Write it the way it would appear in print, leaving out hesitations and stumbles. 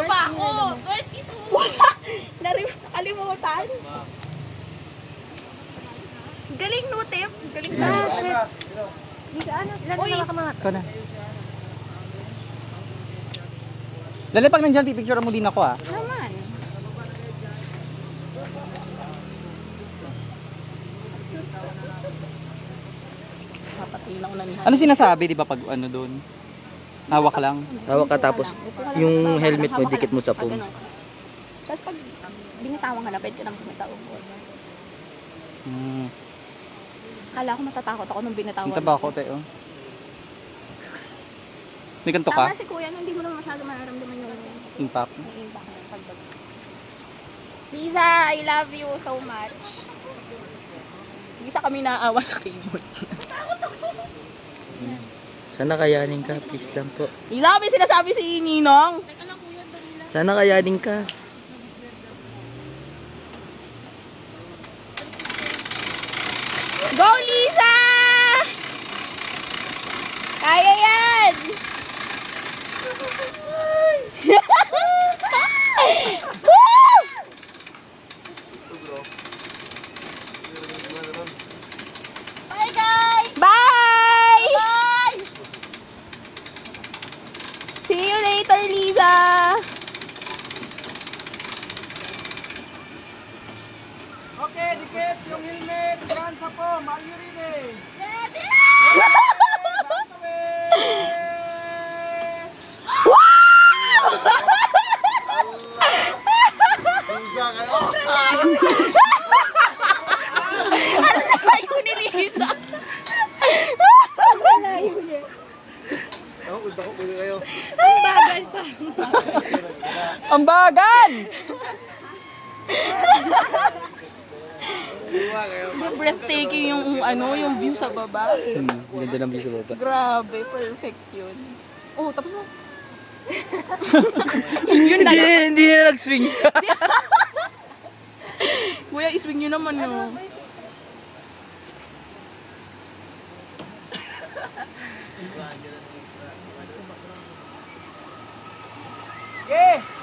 ba ako? 22! Wala! Nakalimutan. Galing no, Tip. Galing na. Hindi ka ano, ilan na nakamangat? Ikaw na. Lali, pag nandyan, pipicture mo din ako ah. Naman. Papatilaw na niya. Ano sinasabi, di ba, pag ano doon? Hawak lang. Hawak ka tapos yung helmet mo, dikit mo sa foam. Tapos pag binitawan ka na, pwede ka nang binitawan ko. Kala ko matatakot ako nung binitawan. Ang taba ako, Teo. May kanto ka? Tama si Kuya, hindi mo naman masyado mararamdaman yung Impact. impact ng pagbagsak. Lisa, I love you so much. Lisa kami naawa sa keyboard. Sana kayanin ka, please lang po. Lisa, may sinasabi si Ninong. Sana kayanin ka. Go, Lisa! Kaya yan! Woo! Bye, guys! Bye! Bye! See you later, Lisa! Okay, dikit yung helmet. Bransa po, Mayurine. Ready? Layo ni Lisa. Layo niya. Ang bagal pa. Ang bagal! Breathtaking yung ano, yung view sa baba. Ganda ng view sa baba. Grabe, perfect yun. Oh, tapos na. Yun na yun. Hindi na nag-swing. Kuya, iswing nyo naman no. Okay!